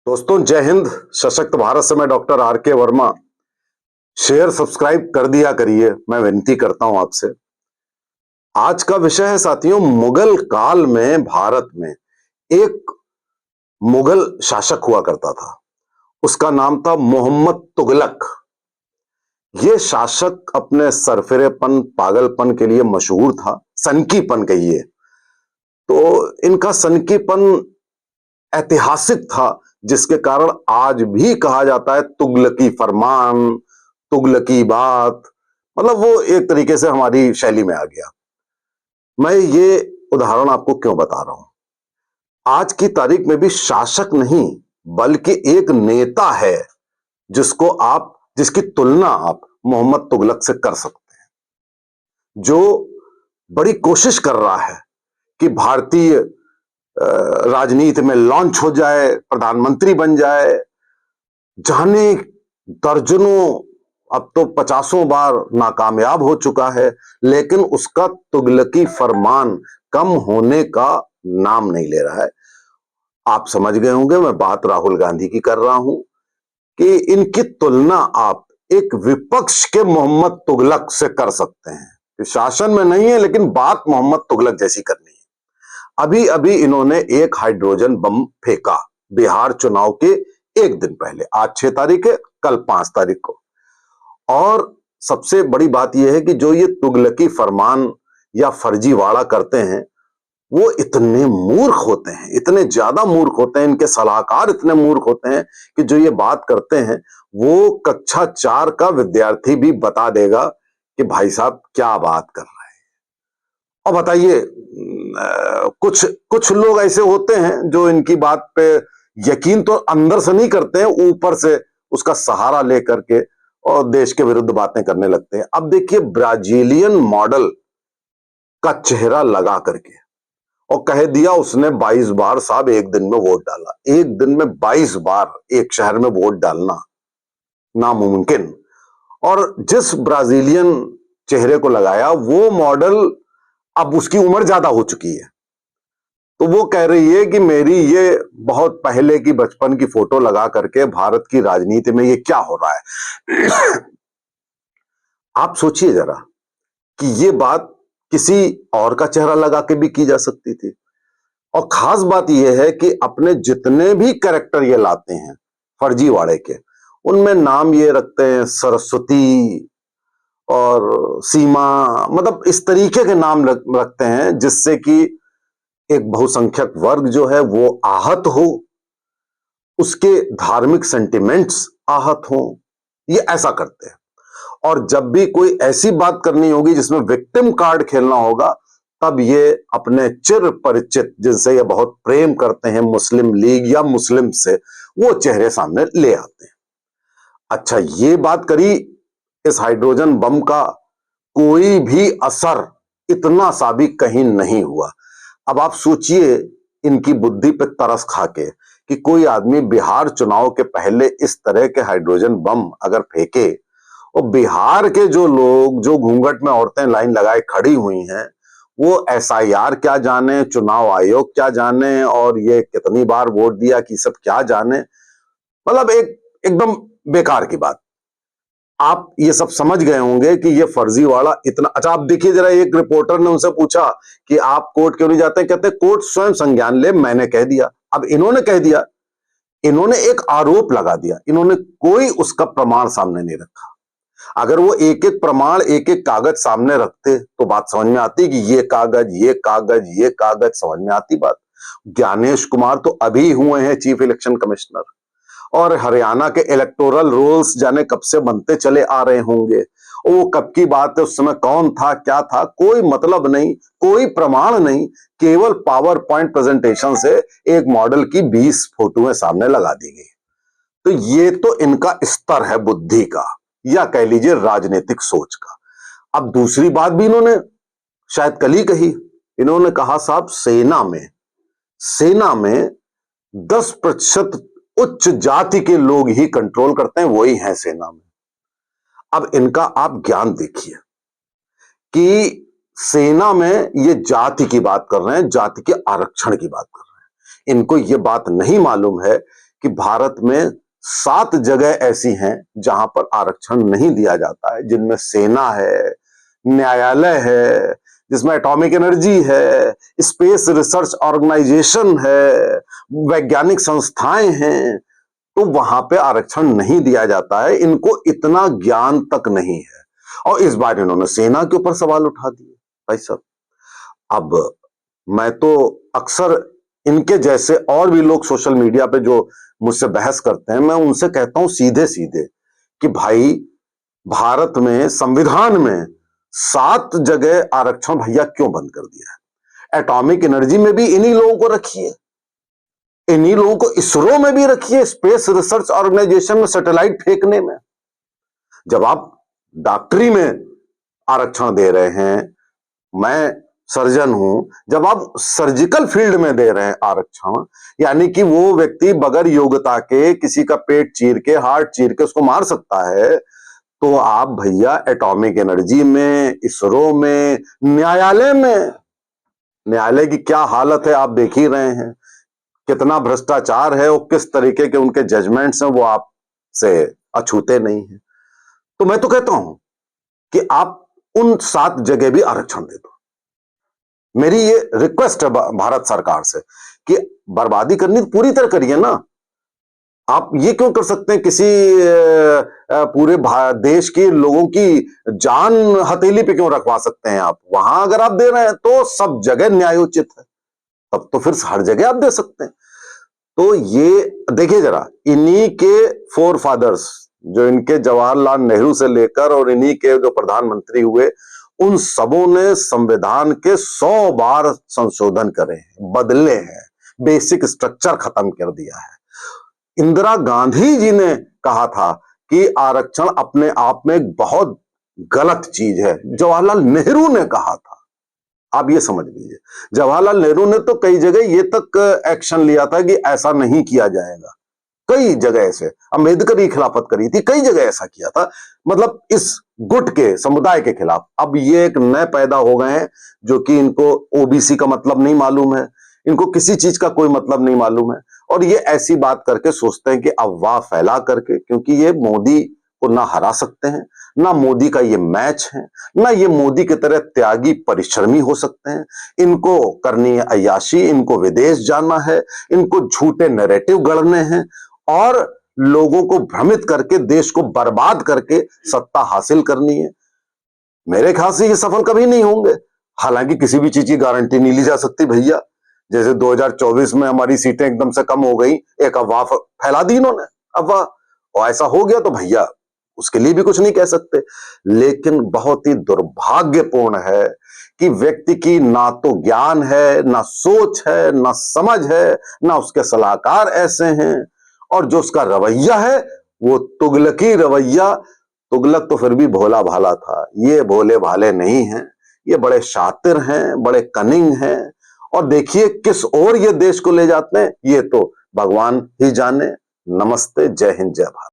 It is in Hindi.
दोस्तों जय हिंद। सशक्त भारत से मैं डॉक्टर आर के वर्मा। शेयर सब्सक्राइब कर दिया करिए, मैं विनती करता हूं आपसे। आज का विषय है साथियों, मुगल काल में भारत में एक मुगल शासक हुआ करता था। उसका नाम था मोहम्मद तुगलक। यह शासक अपने सरफिरेपन, पागलपन के लिए मशहूर था। सनकीपन कहिए तो इनका सनकीपन ऐतिहासिक था, जिसके कारण आज भी कहा जाता है तुगलकी फरमान, तुगलकी बात। मतलब वो एक तरीके से हमारी शैली में आ गया। मैं ये उदाहरण आपको क्यों बता रहा हूं? आज की तारीख में भी शासक नहीं बल्कि एक नेता है जिसकी तुलना आप मोहम्मद तुगलक से कर सकते हैं, जो बड़ी कोशिश कर रहा है कि भारतीय राजनीति में लॉन्च हो जाए, प्रधानमंत्री बन जाए। जाने दर्जनों, अब तो 50 बार नाकामयाब हो चुका है, लेकिन उसका तुगलकी फरमान कम होने का नाम नहीं ले रहा है। आप समझ गए होंगे मैं बात राहुल गांधी की कर रहा हूं कि इनकी तुलना आप एक विपक्ष के मोहम्मद तुगलक से कर सकते हैं कि शासन में नहीं है लेकिन बात मोहम्मद तुगलक जैसी करनी है। अभी अभी इन्होंने एक हाइड्रोजन बम फेंका बिहार चुनाव के एक दिन पहले। आज 6 तारीख है, कल 5 तारीख को। और सबसे बड़ी बात यह है कि जो ये तुगलकी फरमान या फर्जीवाड़ा करते हैं, वो इतने मूर्ख होते हैं, इतने ज्यादा मूर्ख होते हैं, इनके सलाहकार इतने मूर्ख होते हैं कि जो ये बात करते हैं वो कक्षा 4 का विद्यार्थी भी बता देगा कि भाई साहब क्या बात कर रहे हैं। और बताइए, कुछ कुछ लोग ऐसे होते हैं जो इनकी बात पे यकीन तो अंदर से नहीं करते हैं, ऊपर से उसका सहारा लेकर के और देश के विरुद्ध बातें करने लगते हैं। अब देखिए, ब्राजीलियन मॉडल का चेहरा लगा करके और कह दिया उसने 22 बार साहब एक दिन में वोट डाला। एक दिन में 22 बार एक शहर में वोट डालना नामुमकिन। और जिस ब्राजीलियन चेहरे को लगाया वो मॉडल, अब उसकी उम्र ज्यादा हो चुकी है, तो वो कह रही है कि मेरी ये बहुत पहले की बचपन की फोटो लगा करके भारत की राजनीति में ये क्या हो रहा है। आप सोचिए जरा कि ये बात किसी और का चेहरा लगा के भी की जा सकती थी। और खास बात यह है कि अपने जितने भी कैरेक्टर ये लाते हैं फर्जीवाड़े के, उनमें नाम ये रखते हैं सरस्वती और सीमा, मतलब इस तरीके के नाम रखते हैं जिससे कि एक बहुसंख्यक वर्ग जो है वो आहत हो, उसके धार्मिक सेंटिमेंट्स आहत हो। ये ऐसा करते हैं। और जब भी कोई ऐसी बात करनी होगी जिसमें विक्टिम कार्ड खेलना होगा, तब ये अपने चिर परिचित, जिनसे ये बहुत प्रेम करते हैं, मुस्लिम लीग या मुस्लिम से, वो चेहरे सामने ले आते हैं। अच्छा, ये बात करी, इस हाइड्रोजन बम का कोई भी असर इतना सा भी कहीं नहीं हुआ। अब आप सोचिए इनकी बुद्धि पे तरस खा के कि कोई आदमी बिहार चुनाव के पहले इस तरह के हाइड्रोजन बम अगर फेंके, और बिहार के जो लोग, जो घूंघट में औरतें लाइन लगाए खड़ी हुई हैं, वो एसआईआर क्या जाने, चुनाव आयोग क्या जाने, और ये कितनी बार वोट दिया कि सब क्या जाने। मतलब एकदम बेकार की बात। आप ये सब समझ गए होंगे कि ये फर्जीवाड़ा इतना। अच्छा, आप देखिए जरा, एक रिपोर्टर ने उनसे पूछा कि आप कोर्ट क्यों नहीं जाते, कहते कोर्ट स्वयं संज्ञान ले, मैंने कह दिया। अब इन्होंने कह दिया, इन्होंने एक आरोप लगा दिया, इन्होंने कोई उसका प्रमाण सामने नहीं रखा। अगर वो एक एक प्रमाण, एक एक कागज सामने रखते तो बात समझ में आती कि ये कागज, ये कागज, ये कागज, समझ में आती बात। ज्ञानेश कुमार तो अभी हुए हैं चीफ इलेक्शन कमिश्नर, और हरियाणा के इलेक्टोरल रोल्स जाने कब से बनते चले आ रहे होंगे। वो कब की बात है, उस समय कौन था, क्या था, कोई मतलब नहीं, कोई प्रमाण नहीं। केवल पावर पॉइंट प्रेजेंटेशन से एक मॉडल की 20 फोटोएं सामने लगा दी गई। तो ये तो इनका स्तर है बुद्धि का, या कह लीजिए राजनीतिक सोच का। अब दूसरी बात भी इन्होंने शायद कल ही कही। इन्होंने कहा साहब, सेना में 10% उच्च जाति के लोग ही कंट्रोल करते हैं, वही हैं सेना में। अब इनका आप ज्ञान देखिए कि सेना में ये जाति की बात कर रहे हैं, जाति के आरक्षण की बात कर रहे हैं। इनको ये बात नहीं मालूम है कि भारत में 7 जगह ऐसी हैं जहां पर आरक्षण नहीं दिया जाता है, जिनमें सेना है, न्यायालय है, जिसमें एटॉमिक एनर्जी है, स्पेस रिसर्च ऑर्गेनाइजेशन है, वैज्ञानिक संस्थाएं हैं, तो वहां पे आरक्षण नहीं दिया जाता है। इनको इतना ज्ञान तक नहीं है और इस बार इन्होंने सेना के ऊपर सवाल उठा दिए। भाई साहब, अब मैं तो अक्सर इनके जैसे और भी लोग सोशल मीडिया पे जो मुझसे बहस करते हैं, मैं उनसे कहता हूं सीधे सीधे कि भाई, भारत में संविधान में 7 जगह आरक्षण भैया क्यों बंद कर दिया है? एटॉमिक एनर्जी में भी इन्हीं लोगों को रखिए, इन्हीं लोगों को इसरो में भी रखिए, स्पेस रिसर्च ऑर्गेनाइजेशन में सैटेलाइट फेंकने में। जब आप डॉक्टरी में आरक्षण दे रहे हैं, मैं सर्जन हूं, जब आप सर्जिकल फील्ड में दे रहे हैं आरक्षण, यानी कि वो व्यक्ति बगैर योग्यता के किसी का पेट चीर के, हार्ट चीर के उसको मार सकता है, तो आप भैया एटॉमिक एनर्जी में, इसरो में, न्यायालय में, न्यायालय की क्या हालत है आप देख ही रहे हैं, कितना भ्रष्टाचार है और किस तरीके के उनके जजमेंट्स हैं, वो आपसे अछूते नहीं है। तो मैं तो कहता हूं कि आप उन 7 जगह भी आरक्षण दे दो। मेरी ये रिक्वेस्ट है भारत सरकार से कि बर्बादी करनी पूरी तरह करिए ना। आप ये क्यों कर सकते हैं किसी पूरे देश के लोगों की जान हथेली पे क्यों रखवा सकते हैं आप? वहां अगर आप दे रहे हैं तो सब जगह न्यायोचित है, तब तो फिर हर जगह आप दे सकते हैं। तो ये देखिए जरा, इन्हीं के फोर फादर्स, जो इनके जवाहरलाल नेहरू से लेकर और इन्हीं के जो प्रधानमंत्री हुए, उन सबों ने संविधान के 100 बार संशोधन करे हैं, बदले हैं, बेसिक स्ट्रक्चर खत्म कर दिया है। इंदिरा गांधी जी ने कहा था कि आरक्षण अपने आप में एक बहुत गलत चीज है, जवाहरलाल नेहरू ने कहा था। आप ये समझ लीजिए, जवाहरलाल नेहरू ने तो कई जगह ये तक एक्शन लिया था कि ऐसा नहीं किया जाएगा। कई जगह ऐसे, अंबेडकर की खिलाफत करी थी, कई जगह ऐसा किया था, मतलब इस गुट के समुदाय के खिलाफ। अब ये एक नए पैदा हो गए हैं जो कि इनको ओबीसी का मतलब नहीं मालूम है, इनको किसी चीज का कोई मतलब नहीं मालूम है, और ये ऐसी बात करके सोचते हैं कि अफवाह फैला करके, क्योंकि ये मोदी को ना हरा सकते हैं, ना मोदी का ये मैच है, ना ये मोदी की तरह त्यागी परिश्रमी हो सकते हैं। इनको करनी है अय्याशी, इनको विदेश जाना है, इनको झूठे नैरेटिव गढ़ने हैं और लोगों को भ्रमित करके, देश को बर्बाद करके सत्ता हासिल करनी है। मेरे ख्याल से ये सफल कभी नहीं होंगे। हालांकि किसी भी चीज की गारंटी नहीं ली जा सकती भैया। जैसे 2024 में हमारी सीटें एकदम से कम हो गई, एक अफवाह फैला दी इन्होंने, अफवाह, और ऐसा हो गया तो भैया उसके लिए भी कुछ नहीं कह सकते। लेकिन बहुत ही दुर्भाग्यपूर्ण है कि व्यक्ति की ना तो ज्ञान है, ना सोच है, ना समझ है, ना उसके सलाहकार ऐसे हैं, और जो उसका रवैया है वो तुगलकी रवैया। तुगलक तो फिर भी भोला भाला था, ये भोले भाले नहीं हैं, ये बड़े शातिर हैं, बड़े कनिंग हैं, और देखिए किस ओर ये देश को ले जाते हैं, ये तो भगवान ही जाने। नमस्ते, जय हिंद, जय भारत।